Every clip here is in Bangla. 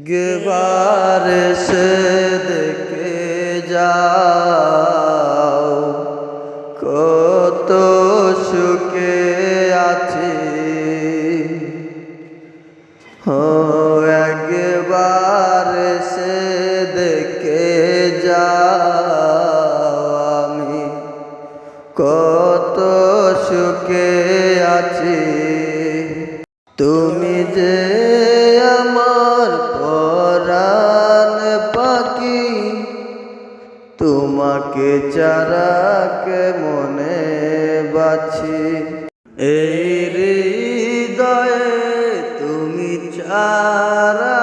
একবার সে দেখে যাও কত সুখে আছি। একবার সে দেখে যাও আমি কত সুখে আছি। তুমি যে আমার পরাণ পাখি, তোমাকে ছাড়া কেমনে বাঁচি। এই হৃদয়ে তুমি ছাড়া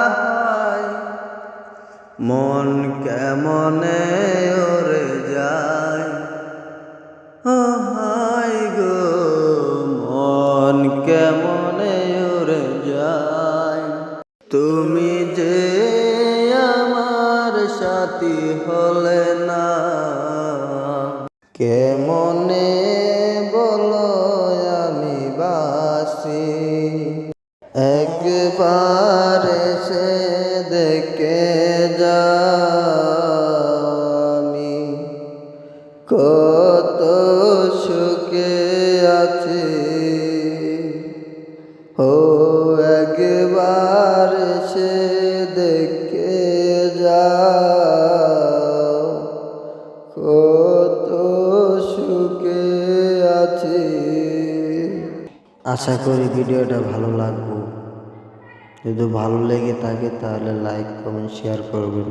মন কেমনে ওরে যায়। হায় গো মন কেমনে ওরে যায়। তুমি যে আমার সাথী হলে না, কেমনে বলো আমি বাসি। একবার সে দেখে যাও আমি কত সুখে আছি। একবার সে দেখে যাও কত সুখে আছি। আশা করি ভিডিওটা ভালো লাগবে। যদি ভালো লেগে থাকে তাহলে লাইক কমেন্ট শেয়ার করবেন।